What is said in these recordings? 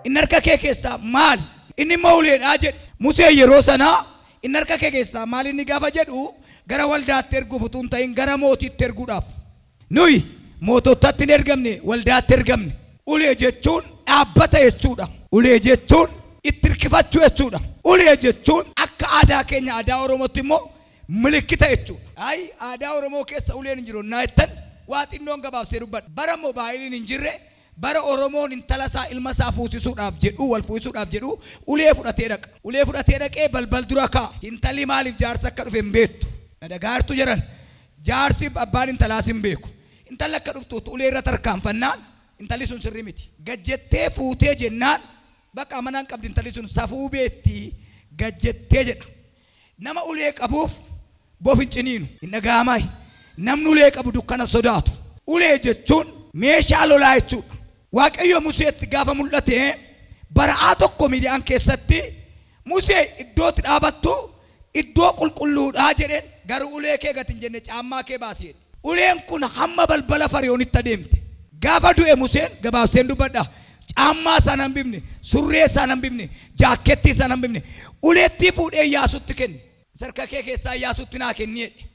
inni harka kee keessaa maal inni mauleedhaa jedhe Musee yeroo sanaa inni harka kee keessaa maal inni gaafa jedhu gara waldaatti erguuf utuu hin ta'in gara mootiitti erguudhaaf nuyi moototatti hin ergamne waldaatti ergamne ulee jechuun dhaabbata jechuudha ulee jechuun itti hirkifachuu jechuudha ulee jechuun akka aadaa keenya aadaa Oromootti immoo milikkita jechuudha ay aadaa Oromoo keessa uleen hin jiru naa jettan waa xinnoon gabaabsee dubbadha bara moobaayiliin hin jirre bara Oromoon intala isaa ilma isaa fuusisuudhaaf jedhu wal fuusisuudhaaf jedhu ulee fudhatee dhaqee balbal dura kaa intalli maaliif jaarsa akka dhufe hin beektu dhagaartu jiran jaarsi abbaan intalaas hin beeku intalli akka dhuftuutu ulee irra tarkaanfannaan intalli sun sirrii miti gajjettee fuutee jennaan bakka amanaan qabdi intalli sun safuu beetti gajjettee jedha nama ulee qabuuf bofi ciniinu hin dhagaamaay namni ulee qabu dukkana sodaatu ulee jechuun meeshaa lolaa jechuudha Waaqayyo Museetti gaafa mul'ate bara'aa tokko miidiyaan keessatti Musee iddootti dhaabattu iddoo qulqulluudhaa jedheen garuu ulee kee gati hin jenne caammaa kee baasee uleen kun hamma balbala Fariyoonitti adeemte gaafa du'e Museen gabaabseen dubbadha caammaa sana hin bifne surree sana hin bifne jaakettii sana hin bifne uleetti fuudhee Iyyaasuutti kenne sarka kee keessaa Iyyaasuutti naa kenni jedhe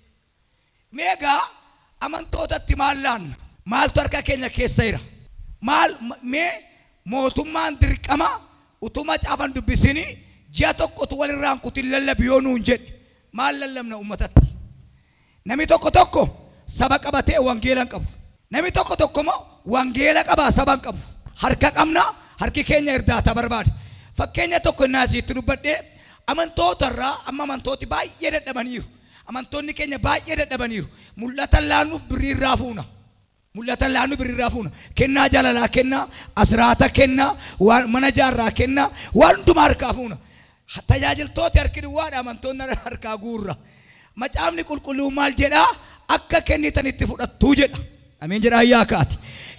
meegaa amantootatti maal laanna maaltu harka keenya keessa jira maal mee mootummaan dirqama utuma caafan dubbisini ji'a tokkotu walirraan kutin lallabiyoon nuun jedhe maal lallabna ummatatti nami tokko saba qabatee wangeelan qabu nami tokko moo wangeela qabaa saban qabu harka qabna harki keenya irdaata barbaade fakkeenya tokko naasiitti dubbadhee amantootarraa amma amantooti baay'ee dadhabaniiru amantoonni keenya baay'ee dadhabaniiru mul'atan laannuuf birriirraa fuuna mul'atan laannu birriirraa fuuna kennaa jaalalaa kennaa asraata kennaa mana jaarraa kennaa waan hundumaa harkaa fuuna tajaajiltooti harki duwwaadha amantoonni harkaa guurra macaafni qulqulluu maal jedhaa akka kennitan itti fudhattuu jedha ameen jedhaa yaa kaati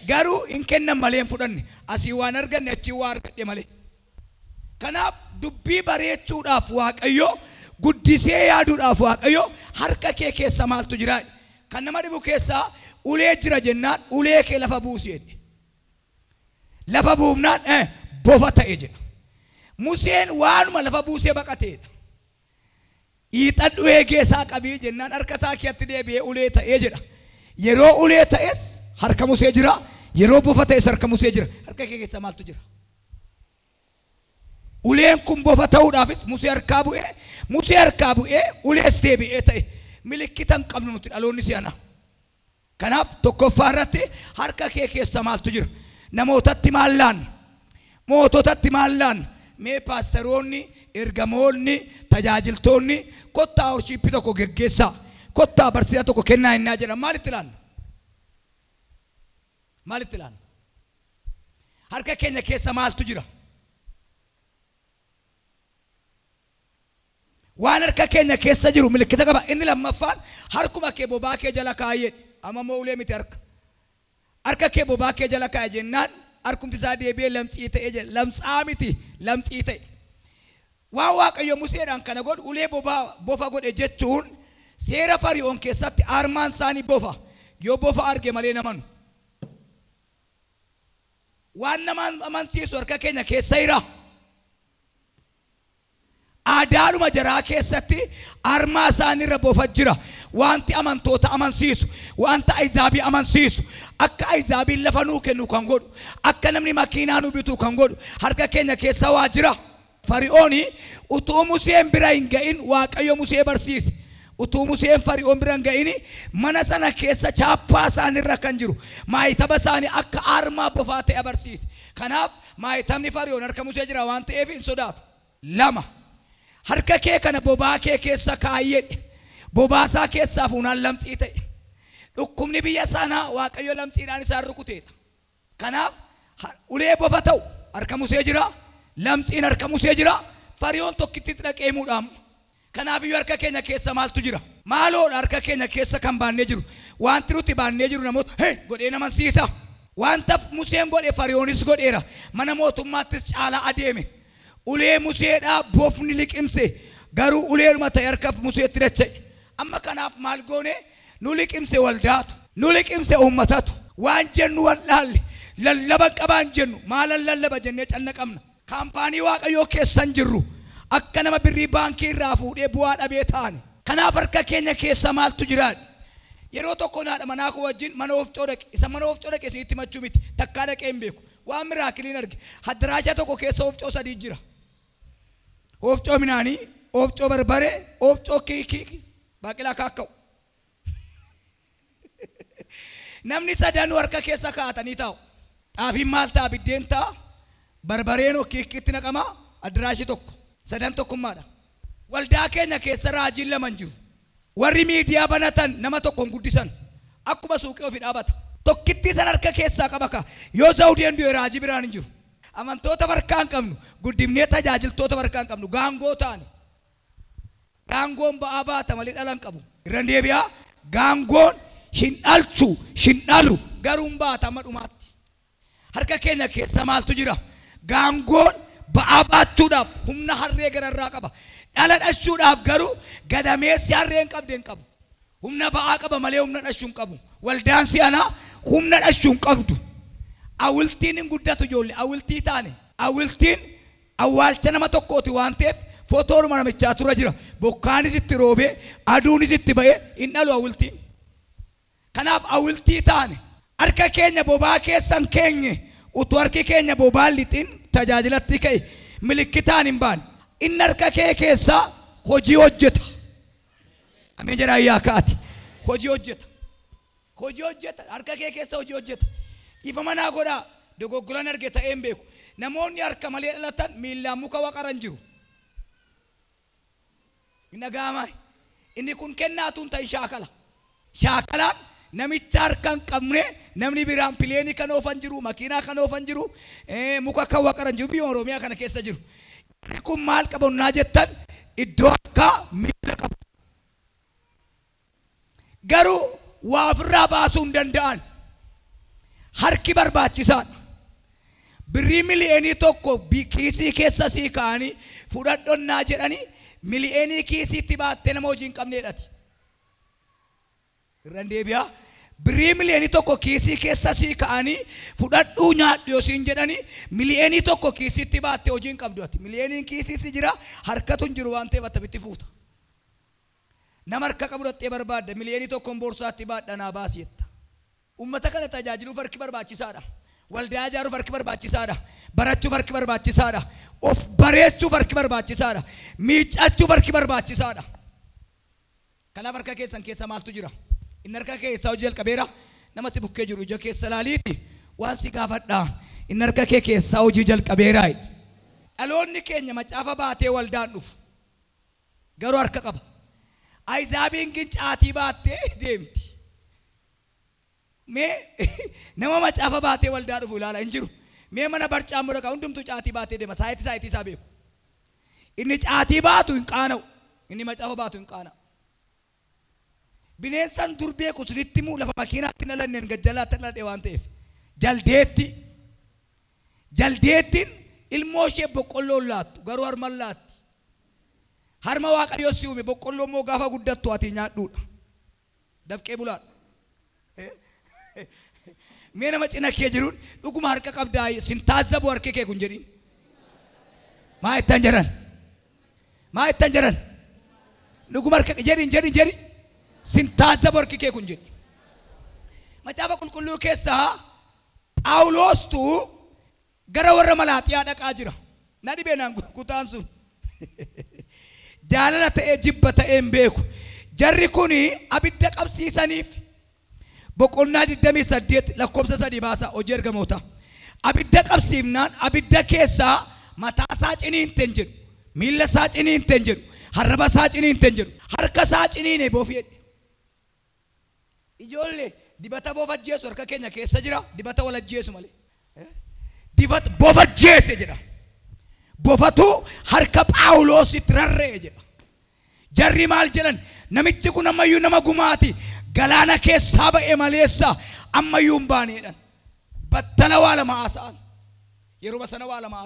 garuu hin kennan malee hin fudhanne asii waan arganne achii waa argadhe malee kanaaf dubbii bareechuudhaaf Waaqayyo guddisee yaaduudhaaf Waaqayyo harka kee keessa maaltu jira kan nama dhibu keessaa ulee jira jennaan ulee kee lafa buusi jedhe lafa buufnaan bofa ta'e jedha Museen waanuma lafa buusee baqateedha hiixadhu eegeesaa qabii jennaan harka isaa keetti deebi'ee ulee ta'ee jedha yeroo ulee ta'es harka Musee jira yeroo bofa ta'es harka Musee jira harka kee keessa maaltu jira uleen kun bofa ta'uudhaafis Musee harkaa bu'ee ulees deebi'ee ta'e milikkitan qabnu nuti dhaloonni si'ana kanaaf tokkoffaa irratti harka kee keessa maaltu jira namootatti maal laanna moototatti maal laanna mee paasteroonni ergamoonni tajaajiltoonni kottaa worshipii tokko geggeessaa kottaa barsiisaa tokko kennaa innaa jedhan maalitti laanna harka keenya keessa maaltu jira waan harka keenya keessa jiru milikkita qaba inni lammaffaan harkuma kee bobaa kee jala kaayee amma moo ulee miti harka kee bobaa kee jala kaayee jennaan harkumti isaa deebi'ee lamxii ta'ee jedha lamxaa miti lamxii ta'e waan Waaqayyo Museedhaan kana godhu ulee bofa godhe jechuun seera Fariyoon keessatti armaan isaanii bofa yoo bofa arge malee namanu waan nama amansiisu harka keenya keessa jira aadaadhuma jaraa keessatti armaa isaaniirra bofa jira wanti amantoota amansiisu wanta Ayzaabii amansiisu akka Ayzaabiin lafa nuu kennu kan godhu akka namni makiinaa nu bitu kan godhu harka keenya keessa waa jira Fariyooni utuu Museen bira hin ga'in Waaqayyo Musee barsiise utuu Museen Fariyoon bira hin ga'in mana sana keessa chaappaa isaaniirra kan jiru maayitaba isaanii akka armaa bofaa ta'e barsiise kanaaf maayitabni Fariyoon harka Musee jira waan ta'eef hin sodaatu lama harka kee kana bobaa kee keessa kaayee bobaasaa keessaa fuunaan lamxii ta'e dhukkubni biyya sanaa Waaqayyo lamxiidhaan isaan rukuteedha kanaaf ulee bofa ta'u harka Musee jira lamxiin harka Musee jira Fariyoon tokkitti dhaqee muudhaam kanaaf iyyuu harka keenya keessa maaltu jira maaloodha harka keenya keessa kan baannee jiru wanti nuti baannee jiru namoota godhee namansiisa wanta Museen godhe Fariyoonis godheera mana mootummaattis caalaa adeeme ulee Museedhaa bofni liqimse garuu uleedhuma ta'e harka Museetti dacha'e amma kanaaf maal goone nu liqimse waldaatu nu liqimse uummatatu waan jennu wallaalle lallaba qabaan jennu maalan lallaba jennee cannaqamna kaampaanii waaqayyoo keessan jirru akka nama birrii baankii irraa fuudhee bu'aa dhabee taane kanaaf harka keenya keessa maaltu jira yeroo tokko naadha manaa koo wajjin mana oofcoo dhaqe isa mana oofcoo dhaqe isinitti machuu miti takkaa dhaqee hin beeku waan miraakiliin arge haddaraashaa tokko keessa oofcoo sadii jira oofcoo minaanii oofcoo barbaree oofcoo kiikii baaqilaa kaakka'u namni sadanuu harka keessa kaa'atanii taa'u xaafiin maal ta'a biddeen ta'a barbareen kiikiitti naqama addaraashii tokko sadan tokkummaadha waldaa keenya keessa raajiin laman jiru warri miidiyaa banatan nama tokkon guddisan akkuma suuqii ofii dhaabata tokkitti san harka keessaa qabaka yoo zawudeen du'e raajii biraan hin jiru amantoota barkaan qabnu guddimnee tajaajiltoota barkaan qabnu gaangoo taane gaangoon ba'aa baata malee dhalan qabu irraan deebi'aa gaangoon hin dhalu garuun baata amma dhumaatti harka keenya keessa maaltu jira gaangoon ba'aa baachuudhaaf humna harree gararraa qaba dhala dhashuudhaaf garuu gadameessi harreen qabdeen qabu humna ba'aa qaba malee humna dhashuun qabu waldaan si'anaa humna dhashuun qabdu awultiin hin guddatu ijoollee awultii taane awultiin awwaalcha nama tokkooti waan ta'eef footoon namichaa tura jira bokkaanis itti roobee aduunis itti ba'ee hin dhalu awultiin kanaaf awultii taane harka keenya bobaa keessan keenye utuu harki keenya bobaan lixin tajaajilatti ka'e milikitaan hin baane inni harka kee keessa hojii hojjeta ameen jedhaa yaa kaati hojii hojjeta harka kee keessa hojii hojjeta ifa manaa godhaa dogoggoran arge ta'een beeku namoonni harka malee dhalatan miillaan muka waqaran jiru nagaama inni kun kennaatuun ta'e shaakalaan namicha harkaan qabne namni biraan pileenii kan oofan jiru makiinaa kan oofan jiru muka kan waqaran jiru biyya Oromiyaa kana keessa jiru kun maal qabannaa jettan iddoo akka miila qabu garuu waa ofirraa baasuu hin danda'an harki barbaachisaadha birrii miliyoonii tokko kiisii keessa sii kaa'anii fudhadhonnaa jedhanii miliyoonii kiisiitti baattee nama hojii hin qabneedhati irraan deebi'aa birrii miliyoonii tokko kiisii keessa sii kaa'anii fudhadhuu nyaadhu yoo siin jedhanii miliyoonii tokko kiisiitti baattee hojii hin qabdu ati miliyooniin kiisiisi jira harkatu hin jiru waan ta'eef attamitti fuuta nama harka qabu dhattee barbaadda miliyoonii tokkoon boorsaatti baadhanaa baasi jetta ummata kana tajaajiluuf harki barbaachisaadha waldaa ijaaruuf harki barbaachisaadha barachuuf harki barbaachisaadha of bareechuuf harki barbaachisaadha miiccachuuf harki barbaachisaadha kanaaf harka keessan keessa maaltu jira inni harka keessa hojii jalqabeera nama si bukkee jiru ija keessa laaliiti waan si gaafadhaa inni harka kee keessa hojii jalqabeeraa dhaloonni keenya macaafa baatee waldaan dhufu garuu harka qaba ayzaabiin gincaatii baattee deemti mee nama macaafa baatee waldaa dhufu ilaala hin jiru mee mana barcaa mura ka hundumtu caatii baatee deema saayitii isaa beeku inni caatii baatu hin qaana'u inni macaafa baatu hin qaana'u bineensan dur beeku sunitti muu lafa makiinaatti nalanneen gajjalaatti dhaladhe waan ta'eef jaldeettiin ilmoo ishee boqqolloon laattu garuu harman laatti harma waaqayyoo si uume boqqolloo immoo gaafa guddattu ati nyaadhuudha dafqee bulaadha mee nama cina kee jiruun dhuguma harka qabdaa sin taazzabu harki kee kun jedhiin maa ittaan jedhan dhuguma harka jedhiin sin taazzabu harki kee kun jedhi macaafa qulqulluu keessaa Phaawulostu gara warra Malaaxiyaa dhaqaa jira na dhibee naan kutaan sun jaalala ta'ee jibba ta'een beeku jarri kuni abidda qabsiisaniif boqonnaa 28 lakkoofsa 3 baasa hojii ergamoota abidda qabsiifnaan abidda keessaa mataa isaa ciniinten jedhu miila isaa ciniinten jedhu harraba isaa ciniinten jedhu harka isaa ciniine boofiyedhe ijoollee dibata boofajjeesu harka keenya keessa jira dibata walajjeesu malee dibata boofajjeese jedha boofatu harka Phaawulositti rarra'e jedha jarri maal jedhan namichi kun ammayyuu nama gumaati galaana keessaa ba'e maleessa ammayyuu hin baaneedhan battana waa lama haasa'an yeruma sana waa lama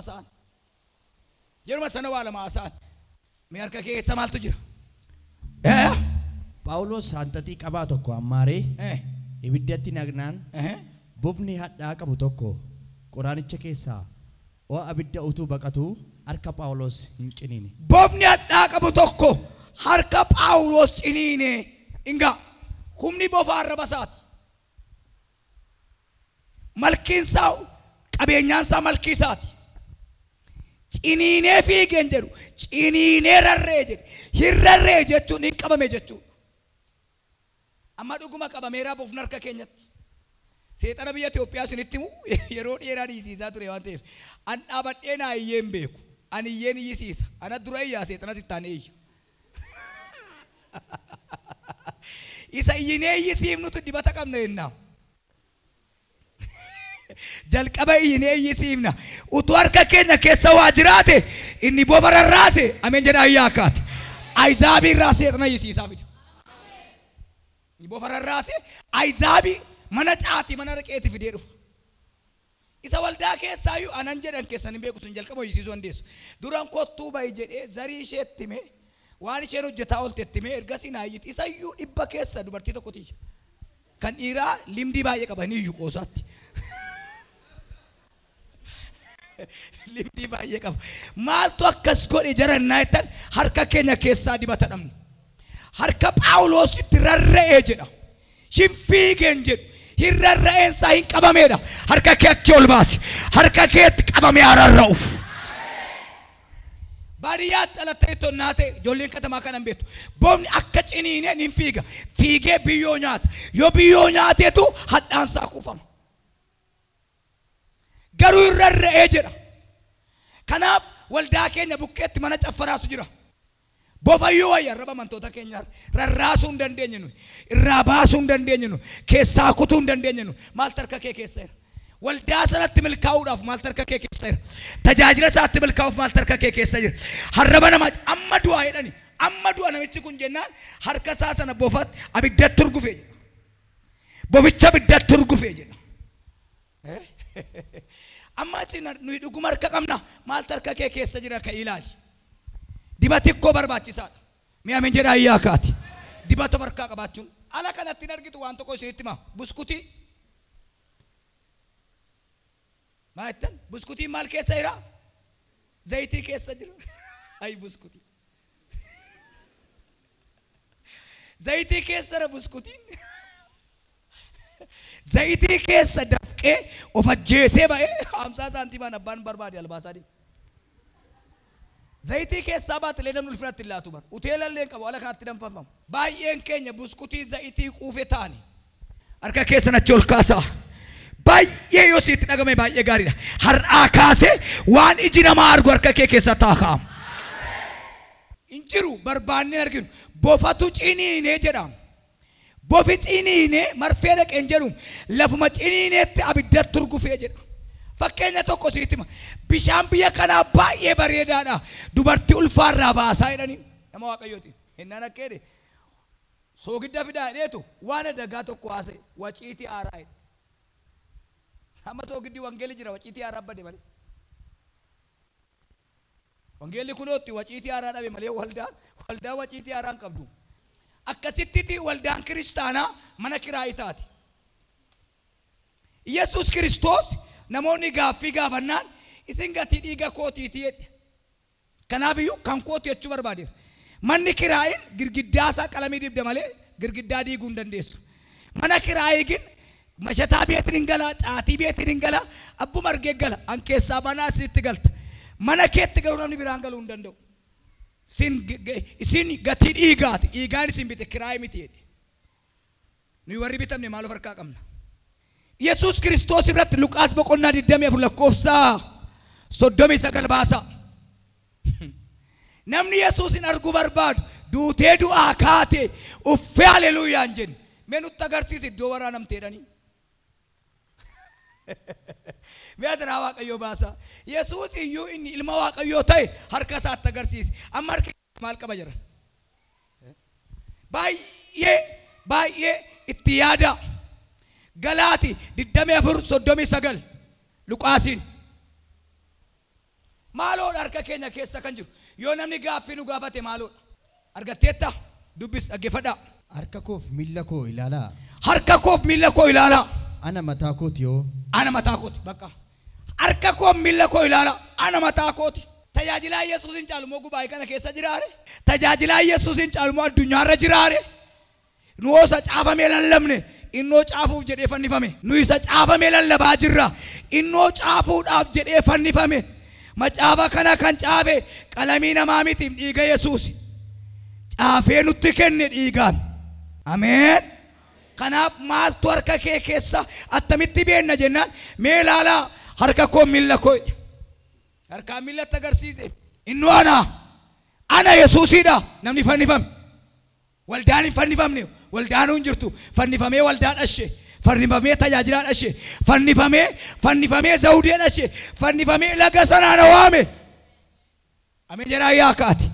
haasa'an mee harka keessa maaltu jira Phaawulos hanxaxii qabaa tokko ammaaree ibiddatti nagnaan bofni hadhaa qabu tokko qoraanicha keessaa oo abidda utuu baqatu harka Phaawulos hin ciniine. Boofni hadhaa qabu tokko harka Phaawulos ciniine inga humni bofa arrabasaati. Malkiinsaa qabeenyaansaa malkiisaati. Ciniinee fiigeen jedhu ciniinee rarree jedhu hirrarree jechuun hin qabame jechuudha. Amma dhuguma qabameeraa boofni harka keenyatti. Seexana biyya Itoophiyaa isinitti mu yeroo dheeraa dhiisiisaa ture waan ta'eef an dhaabadhee naa iyyeen beeku. Ani iyyeen iyyisiisa. Ana dura iyyaa seexanatti itti aanee iyya. Isa iyyinee iyyisiifnutu dibata qabna jennaan. Jalqaba iyyinee iyyisiifna. Utuu harka keenya keessa waa jiraate inni bofa rarraase ameen jedhaa iyyaa kaate. Ayizaabii irraa seexana iyyisiisaa fida. Inni bofa rarraase ayizaabii mana caati mana raqeeti fidee dhufa. Isa waldaa keessaayyuu anan jedhan keessan hin beeku sun jalqaba iyyisiisuu dandeessu. Duraan kottuu ba'i jedhee zarii isheetti himee waan isheen hojjetaa ooltetti himee ergasii naayyiti. Isayyuu dhibba keessa dubartii tokkotiija. Kan dhiiraa limdii baay'ee qaba ni iyyuu qoosaatti. Limdii baay'ee qaba. Maaltu akkas godhe jarannaa jettan harka keenya keessaa dibata dhabna. Harka Phaawulositti rarra'ee jedha. Hin fiigeen jedhu. Hirrarra'eensaa hin qabameedha. Harka kee achi ol baasi. Harka keetti qabamee rarra'uuf. Baadiyyaatti dhalattee tonnaa ta'e ijoolleen katamaa kanan beektu. Boofni akka ciniineen hin fiiga. Fiigee biyyoo nyaata. Yoo biyyoo nyaateetu hadhaansaa kuufama. Garuu hirrarra'ee jedha. Kanaaf waldaa keenya bukkeetti mana caffaraatu jira. Bofayyuu wayya arraba amantoota keenya rarraasuu hin dandeenye nu. Irraa baasuu hin dandeenye nu. Keessaa kutuu hin dandeenye nu. Maaltu harka kee keessa jira? Waldaa sanatti milkaa'uudhaaf maaltu harka kee keessa jira? Tajaajila isaatti milkaa'uuf maaltu harka kee keessa jira? Harraba nama amma du'aa jedhani. Amma du'a namichi kun jennaan harka isaa sana bofatti abiddatti urgufee jedha. Boficha abiddatti urgufee jedha. Amma isin nuyi dhuguma harka qabna. Maaltu harka kee keessa jira ka ilaali. Dibati koo barbaachisaadha. Mee ameen jedhaa iyyaa kaati. Dibata harkaa qabaachuun ala kanatti hin argitu waan tokko isinitti hima. Buskutii. Maal jettan? Buskutiin maal keessa jira? Zayitii keessa jira. Ay buskutii. Zayitii keessa jira buskutiin. Zayitii keessa dafqee of ajjeesee ba'ee 50 saantimaan abbaan barbaade albaasaa deema. Zayitii keessaa baatilee namni ulfinatti laatu bar. Uteelallee qabu ala kaatti danfafamu. Baay'een keenya buskutii zayitii quufe taani. Harka keessan achi ol kaasaa. Baay'ee yoo sitti dhagame baay'ee gaariidha. Har'aa kaasee waan iji namaa argu harka kee keessa taa'aa. Injiru barbaannee arginu. Bofatu ciniinee jedhama. Bofi ciniinee marfee dhaqeen jedhu lafuma ciniineetti abiddatti urgufee jedha. Fakkeenya tokko sitti hima. Bishaan biyya kanaa baay'ee bareedaadha. Dubartii ulfaarraa baasaa jedhanii nama Waaqayyooti. Hinnaan akkeedhe soogidda fidaa dheetu waan dagaa tokko haasa'e waciitii aaraa jedhe. Amma soogiddi wangeelli jira waciitii aaraa badde malee. Wangeelli kunootti waciitii aaraa dhabe malee waldaa waciitii aaraa hin qabdu. Akkasitti waldaan kiristaanaa mana kiraayii taati. Yesuus Kiristoos namoonni gaaffii gaafannaan isin gatii dhiiga kootiitii jedhe. Kanaafiyyuu kan kooti jechuu barbaadeera. Manni kiraayin girgiddaa isaa qalamii dibda malee girgiddaa diiguu hin dandeessu. Mana kiraayii gin mashataa beetiin hin gala, caatii beetiin hin gala, abbuma argee gala. An keessaa manaa sitti galta. Mana keetti garuu namni biraan galuu hin danda'u. Isin gatii dhiigaati. Dhiigaan isin bite kiraayii miti jedhe. Nuyi warri bitamne maal of harkaa qabna? Yesuus Kiristoos irratti Luqaas boqonnaa 24 lakkoofsa 39 baasa. Namni Yesuusin arguu barbaadu duutee du'aa kaate uffee haleluuyaan jenni. Mee nutti agarsiisi iddoo waraanamteedhanii. Mee adaraa Waaqayyoo baasa. Yesuus iyyuu inni ilma Waaqayyoo ta'e harka isaatti agarsiisi. Amma harki maal qaba jira? Baay'ee itti yaada. Galaati 24:39 Luqaasiin. Maaloodha harka keenya keessa kan jiru. Yoo namni gaaffii nu gaafate maaloodha? Argatteetta? Dubbis dhaggeeffadhaa. Harka koof miilla koo ilaalaa. Harka koof miilla koo ilaalaa. Ana mataa kooti yoo. Ana mataa kooti bakka. harka koo miila koo ilaala ana mataa kooti. Tajaajilaa Yesuusin caalu moo gubaa'ee kana keessa jiraare? Tajaajilaa Yesuusin caalu moo addunyaarra jiraare? Nu isa caafamee lallabne innoo caafuuf jedhee fannifame. Nu isa caafamee lallabaa jirra innoo caafuudhaaf jedhee fannifame. Macaafa kana kan caafe qalamii namaa miti dhiiga Yesuus. Caafee nutti kenne dhiigaan. Ameen. Kanaaf maaltu harka kee keessa attamitti beenna jennaan mee ilaalaa harka koo miila koo. Harka miilatti agarsiise. Innoo ana Yesuusidha namni fannifame. Waldaan hin fannifamne waldaan hin jirtu fannifamee waldaa dhashe fannifamee tajaajilaa dhashe fannifamee zawudee dhashe fannifamee laga sanaan waame. Ameen jedhaa yaa kaati.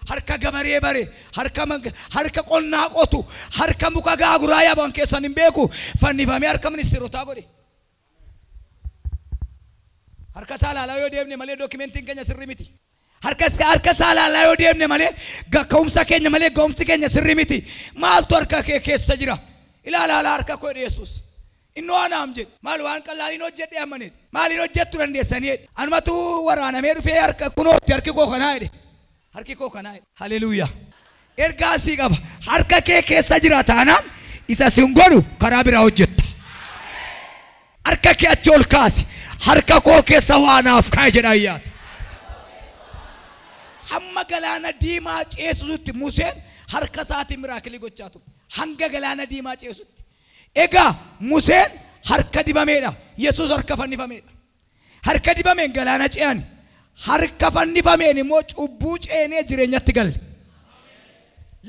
Harka gabaree bare harka qonnaa qotu harka muka gaaguraa yaaban keessan hin beeku fannifamee harka ministeerotaa godhe. Harka saalaalaa yoo deemne malee dookimentiin keenya sirrii miti. Harka saalaalaa yoo deemne malee ga'umsa keenya malee ga'umsi keenya sirrii miti. Maaltu harka kee keessa jira? Ilaalaa harka koo Yesuus. Innoo anaam jedhe maal waan qallaaliin hojjedhe amane maaliin hojjettu dandeessanii anumatu waraanamee dhufee harka kunootti harki koo kanaa jedhe. Harki koo kanaa jedhe. Haleluuyaa. Ergaa sii qaba. Harka kee keessa jira taanaan isa sin godhu karaa biraa hojjetta. Harka kee achi ol kaasi. Harka koo keessa waanaaf kaa'e jedhaa yaati. Hamma galaana diimaa ceesisutti Museen harka isaatiin miraakilii gochaa ture. Hanga galaana diimaa ceesisutti. Egaa Museen harka dibameedha. Yesuus harka fannifameedha. Harka dibameen galaana ce'ani. Harka fannifameen immoo cubbuu ceenee jireenyatti galle.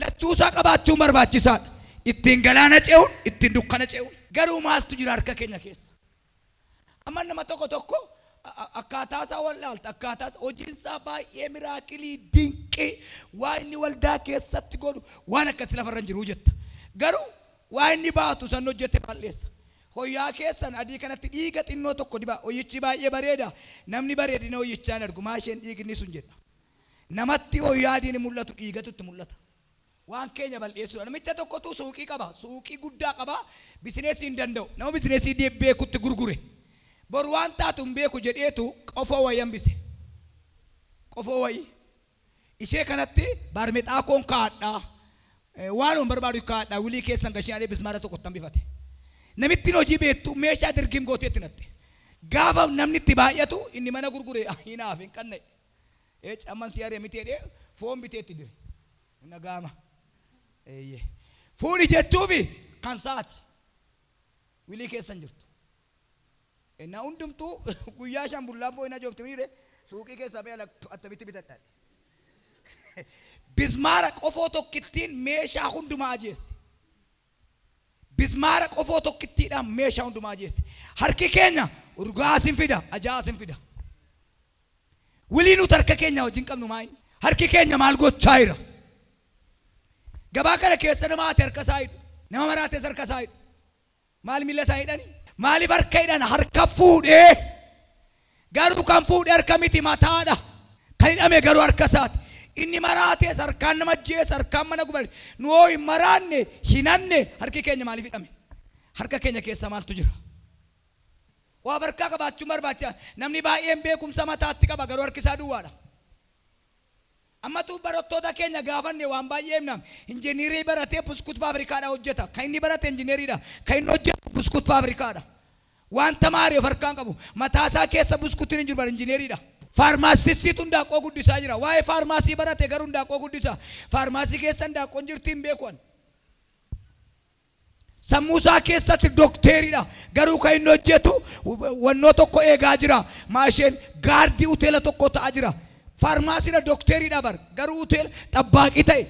Lachuusaa qabaachuun barbaachisaadha. Ittiin galaana ce'uun ittiin dukkana ce'uun. Garuu maaltu jira harka keenya keessa? Amma nama tokko akkaataa isaa wallaalta akkaataa hojiinsaa baay'ee miraakilii dinqii waan inni waldaa keessatti godhu waan akkasii lafarra hin jiru jetta. Garuu waan inni baatu san hojjete balleessa. Hoyyaa keessan adii kanatti dhiiga xinnoo tokko dibaa hoyichi baay'ee bareeda namni bareedina hoyichaan argu maasheen dhiigni sun jedha. Namatti hoyyaa adiin mul'atu dhiigatutti mul'ata. Waan keenya balleessuudha. Namicha tokkotu suuqii qaba suuqii guddaa qaba bizineesii hin danda'u nama bizineesii beekutti gurgure. Boru waan taatu hin beeku jedheetu qofoo wayii hambise. Qofoo wayii. Ishee kanatti baarmexaa koon kaadhaa. Waan on barbaadu kaadhaa wilii keessan gashinaalee bismaara tokkotti hambifate. Namitti hojii beektu meeshaa dirgim gooteetti natte. Gaafa namni itti baay'atu inni mana gurgure hinaaf hin qanna'e. Camman siyaaree miti jedhee foon biteetti dire. Nagaama. Fuudhi jechuufi kan saati. Wilii keessan jirtu. Enna hundumtuu guyyaa shan bullaaf ho'ina jooftimniire suuqii keessa beela attamitti bitadhaan. Bismaara qofoo tokkittiin meeshaa hundumaa ajeesse. Bismaara qofoo tokkittiidhaan meeshaa hundumaa ajeesse. Harki keenya urgaas hin fida ajaa'as hin fida. Wilii nuti harka keenya wajjin qabnu maali? Harki keenya maal gochaa jira? Gabaa kana keessa nama ati harka isaa hidhu nama maraates harka isaa hidhu maal miila isaa hidhani? Maaliif harka hidhan harka fuudhee garuu kan fuudhee harka miti mataadha. Kan hidhame garuu harka isaati. Inni maraates harkaan nama jeessa harkaan mana gubare nuu hin maraanne hinanne harki keenya maaliif hidhame? Harka keenya keessa maaltu jira? Waa harkaa qabaachuun barbaachisaa. Namni baay'een beekumsa mataatti qaba garuu harki isaa duwwaadha. Amma tu barattoota keenya gaafanne waan baay'ee himnam. Injineerii baratee buskut faabirikaadha hojjeta. Kan inni barate injineeriidha. Kan inni hojjetu buskut faabirikaadha. Waan tamaaree harkaan qabu. Mataasaa keessa buskutiin hin jiru bara injineeriidha. Faarmaasistiitu ndaaqoo guddisaa jira. Waa'ee faarmaasii barate garuu ndaaqoo guddisaa. Faarmaasii keessa ndaaqoon jirtiin beekuun. Sammuusaa keessatti dokteeriidha. Garuu kan inni hojjetu wannoo tokko eegaa jira. Maasheen gaardii hoteela tokko ta'aa jira. Faarmaasiidha dokteeriidha bar garuu hoteela xabbaaqii ta'e.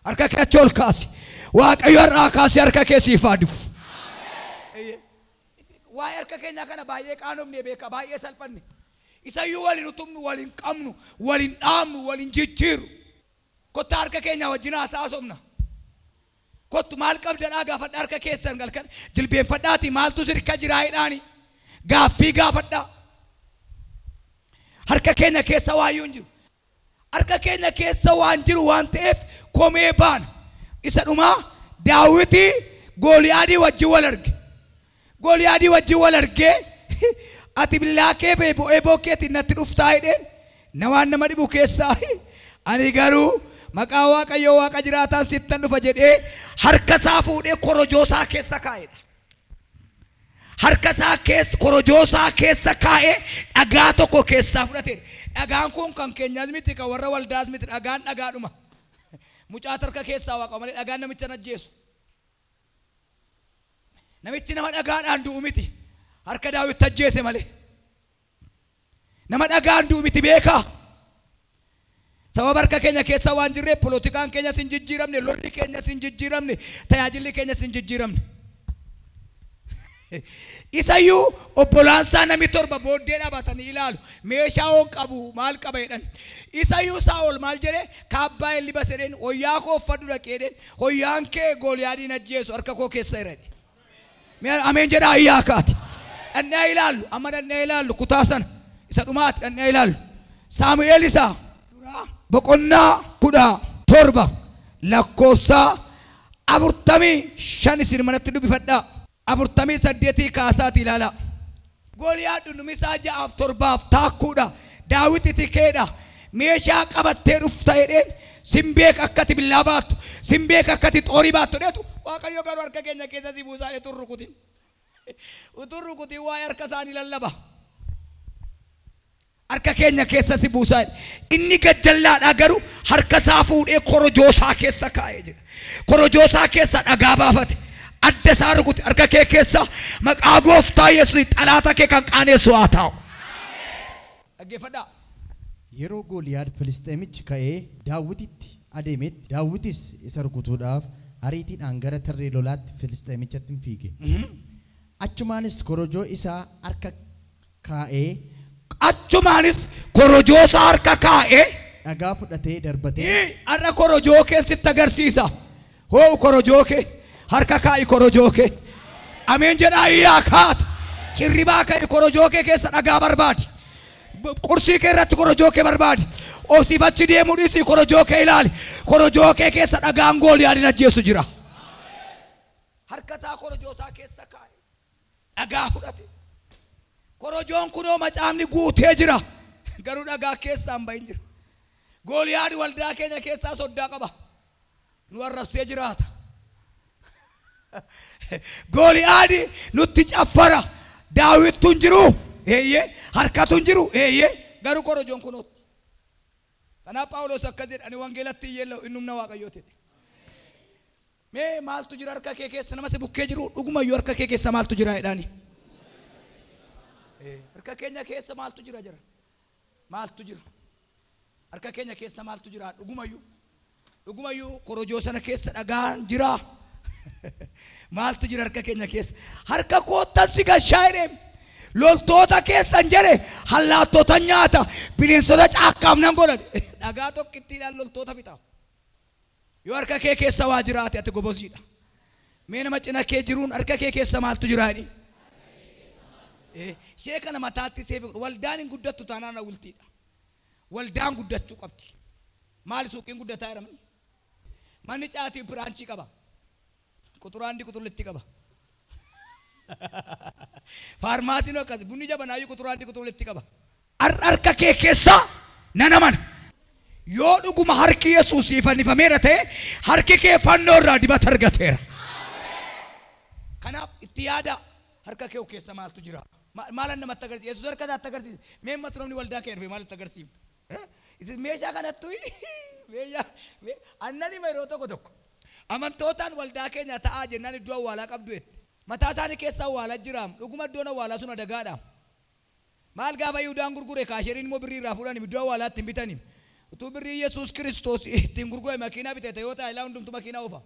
Harka kee achi ol kaasi. Waaqayyo har'aa kaasee harka kee siif haa dhufu. Waa'ee harka keenyaa kana baay'ee qaanofnee beeka baay'ee salphanne. Isayyuu waliin utumnu waliin qabnu waliin dhaamnu waliin jijjiirru. Kottaa harka keenyaa wajjin haasofna. Kottu maal qabdadhaa gaafadhaa harka keessan galkan jilbeenfadhaati maaltu sirka jiraayidhaani gaaffii gaafadhaa. Harka keenya keessa waayyuu hin jiru. Harka keenya keessa waan jiru waan ta'eef komee baana. Isa dhumaa Daawitii Gooliyaadii wajjin wal arge. Gooliyaadii wajjin wal argee ati billaa kee fi bu'ee bokkeetiin natti dhuftaa hidheen na waan nama dhibu keessaa ani garuu maqaa Waaqayyoo Waaqa jiraataan sittan dhufa jedhee harka isaa fuudhee korojoo isaa keessa kaa'edha. Harka isaa keessa korojoo isaa keessa kaa'ee dhagaa tokko keessaa fudhate. Dhagaan kun kan keenyaas miti kan warra waldaas miti dhagaan dhagaadhuma. Mucaa harka keessaa waaqa malee dhagaan namicha najjeessu. Namichi nama dhagaadhaan du'u miti. Harka Daawit ajjeese malee. Nama dhagaan du'u miti beekaa. Sababa harka keenya keessa waan jirreef polotikaan keenya sin jijjiiramne, lolli keenya sin jijjiiramne, tajaajilli keenya sin jijjiiramne. Isayyuu obbolaansaa namni torba booddee dhaabatanii ilaalu meeshaa hoon qabu maal qaba jedhan. Isayyuu Saa'ol maal jedhee kaabbaa elliba sedheen hoyyaa koo uffadhu dhaqeedheen hoyyaan kee Gooliyaadiin ajjeesu harka koo keessa jiradhe. Ameen jedhaa ayyaa kaati. Dhannee ilaallu amma dhannee ilaallu kutaa sana isa dhumaati dhannee ilaallu. Saamu'eel isaa boqonnaa 17 lakkoofsa 45 isin manatti dubbifadhaa. 48 kaasaati ilaala. Gooliyaad dhumisaa 6-7 taakkuudha. Daawit itikeedha. Meeshaa qabattee dhufta jedheen simbeek akkati billaa baattu simbeek akkati xoorii baattu dheetu Waaqayyo garuu harka keenya keessa si buusaa dheetu rukutin. Utuu rukutin waa'ee harka isaanii lallaba. Harka keenya keessa si buusaa inni gaddallaadhaa garuu harka isaa fuudhee korojoo isaa keessa kaa'ee jira. Korojoo isaa keessa dhagaa baafate. Adda isaa rukute harka kee keessa maqaa Gooftaa Yesuus xalaata kee kan qaanessu haa ta'u. Dhaggeeffadhaa. Yeroo Gooliyaad Filisxeemichi ka'ee Daawititti adeemetti Daawitis isa rukutuudhaaf ariitiidhaan gara tarree lolaatti Filisxeemichatti fiige. Achumaanis korojoo isaa harka kaa'ee dhagaa fudhatee darbatee har'a korojoo kee sitti agarsiisa. Hoo korojoo kee harka kaa'i korojoo kee. Ameen jedhaa iyyaa kaata. Hirribaa ka'e korojoo kee keessa dhagaa barbaadi. Qursii kee irratti korojoo kee barbaadi. Osiifachi deemuu dhiisii korojoo kee ilaali. Korojoo kee keessa dhagaan Gooliyaadin ajjeesu jira. Harka isaa korojoo isaa keessa kaa'e. Dhagaa fudhate. Korojoon kunoo macaamni guutee jira. Garuu dhagaa keessaa hin bahin jira. Gooliyaad waldaa keenya keessaa soddaa qaba. Nu arrabsee jiraata. Gooliyaad nutti caffara. Daawittu hin jiru. Harkatu hin jiru. Garuu korojoon kunootti. Kanaaf Phaawulos akkas jedha ani wangeelatti iyyee innumna Waaqayyooti. Mee maaltu jira harka kee keessa nama si bukkee jiru dhugumayyuu harka kee keessa maaltu jira jedhaani. Harka keenya keessa maaltu jira jira. Maaltu jira. Harka keenya keessa maaltu jira dhugumayyuu korojoo sana keessa dhagaan jira. Maaltu jira harka keenya keessa. Harka koottan si gashaa jedhee loltoota keessan jedhe hallaattota nyaata bineensota caakkaaf nan godhan dhagaa tokkittiidhaan loltoota fixa. Yoo harka kee keessa waa jiraate ati gobosiidha. Mee nama cina kee jiruun harka kee keessa maaltu jira jedhi. Ishee kana mataatti seefi waldaan hin guddattu taanaan awwiltiidha. Waldaan guddachuu qabdi. Maali suuqiin guddataa jedhamni? Manni caatii biraanchii qaba. Quxuraandi quxullitti qaba. Faarmaasiin akkas bunni jabanaayyuu quxuraandi quxullitti qaba. Harka kee keessa nana mana. Yoo dhuguma harki Yesuusii fannifameera ta'e harki kee fannoo irraa dibata argateera. Kanaaf itti yaada harka kee keessa maaltu jira? Maalan namatti agarsiisa? Yesuus harka isaatti agarsiisa. Mee matu namni waldaa kee dhufe maalitti agarsiisa? Isin meeshaa kanattu annani yeroo tokko amantootaan waldaa keenya ta'aa jennaan iddoo awwaalaa qabdu jette. Mataa isaanii keessa awwaalaa jiraam. Dhuguma iddoon awwaalaa sun adagaadhaam. Maal gaafa Yihuudaan gurgure kaasheriin immoo birrii irraa fuudhanii iddoo awwaalaatti hin bitaniim. Utuu birrii Yesuus Kiristoos ittiin gurgure makiinaa bitete yoo ta'e ilaa hundumtu makiinaa oofa.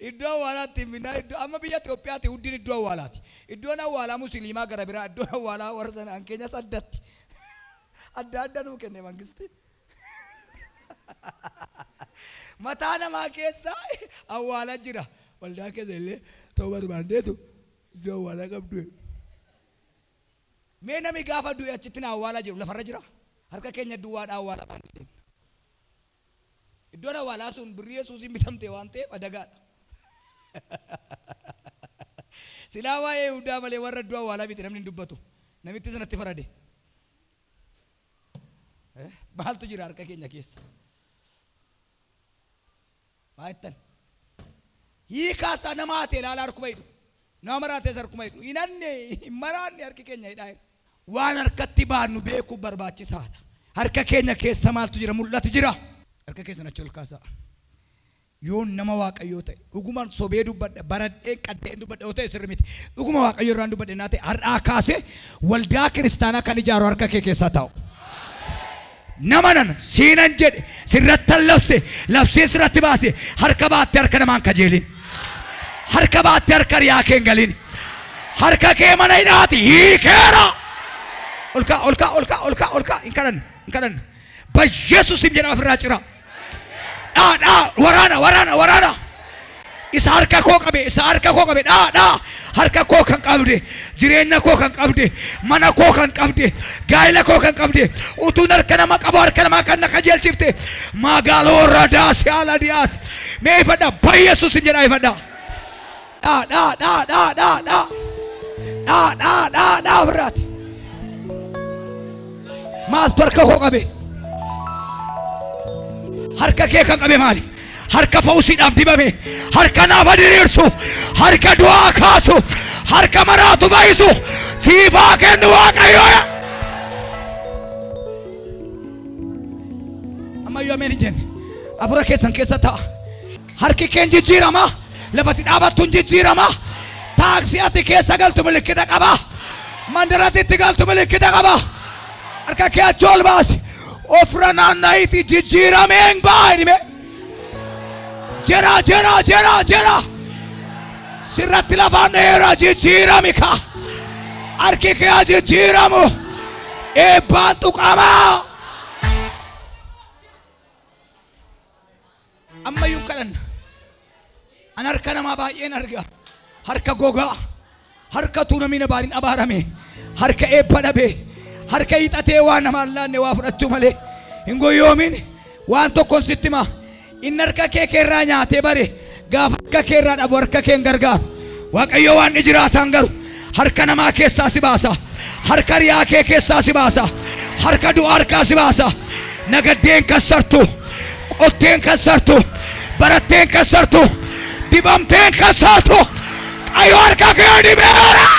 Iddoo awwaalaatti minna iddoo amma biyya Itoophiyaatti huddin iddoo awwaalaati. Iddoon awwaalaa musliimaa gara biraa iddoon awwaalaa warra sanaan keenyas addatti. Adda nuu kenne mangisti. Mataa namaa keessa awwaalaa jira. Waldaa keessa illee ta'uu barbaandeetu iddoo awwaalaa qabdu. Mee namni gaafa du'e achitti na awwaalaa jiru lafarra jira. Harka keenya duwwaadhaa awwaalaa baanee. Iddoon awwaalaa sun birrii Yesuusiin bitamte waan ta'eef adagaadha. Silaa waa'ee Yihudaa malee warra du'a awwaalaa miti namni hin dubbatu. Namitti sanatti farade. Maaltu jira harka keenya keessa? Maayettan. Hiikaasaa nama haatee ilaalaa harkuma hidhu. Nama maraatees harkuma hidhu. Hinanne maraanne harki keenya hidhaa jiru. Waan harkatti baannu beekuu barbaachisaadha. Harka keenya keessa maaltu jira? Mul'atu jira. Harka keessa achi ol kaasaa. Yoon nama Waaqayyoo ta'e dhugumaan sobee dubbadha baradhee qaddee dubbadha yoo ta'e sirri miti. Dhuguma Waaqayyoo irraan dubbadhe naa ta'e har'aa kaasee waldaa kiristaanaa kan ijaaru harka kee keessaa ta'u. Nama nan siinan jedhe sirrattan labsee sirratti baase harka baatte harka namaan kajeelin. Harka baatte harka riyaa kee hin galin. Harka kee mana hidhaati hiikeera. Olka hin kadhan. Bayyesuusim jedha ofirraa cira. Waraana. Isa harka koo qabe. Harka koo kan qabde, jireenya koo kan qabde, mana koo kan qabde, gaa'ela koo kan qabde, utuun harka nama qabu harka namaa kan na qajeelchifte magaaloo radaas yaala diyaas mee ifadha Bayyesuusim jedha ifadha. Ofirraati. Maaltu harka koo qabe? Harka kee kan qabe maali? Harka fawusiidhaaf dibame, harka naaf diriirsu, harka du'aa kaasu, harka maraatu baay'isu, siifaa kennu Waaqayyoo. Ammayyuu ameen hin jenne. Afura keessan keessa ta'a. Harki keen jijjiirama, lafatti dhaabattuun jijjiirama. Taaksii ati keessa galtu milikkita qaba. Mandaratti itti galtu milikkita qaba. Harka kee achi ol baasi. Ofirra naanna'iitii jijjiirameen baay'inime. Jera. Sirratti lafaan dheeraa jijjiirami ka. Harki kee jijjiiramu. Eebbaan tuqamaa. Ammayyuu kadhanna. An harka namaa baay'een arga. Harka gogaa. Harka tuunamina baariin abaarame. Harka eebba dhabe. Harka hiixatee waan namaan laanne waa fudhachuu malee. Hin goyyoomin waan tokkoon sitti himaa. Inni harka kee keerraa nyaatee bare gaafa harka keerraa dhabu harka keen gargaaru. Waaqayyo waan ni jiraatan garu harka namaa keessaa si baasa. Harka riyaa kee keessaa si baasa. Harka du'a harkaa si baasa. Nagaddeen kassartu, qotteen kassartu, baratteen kassartu, dibamteen kassartu. Qayyoo harka kee dibeera.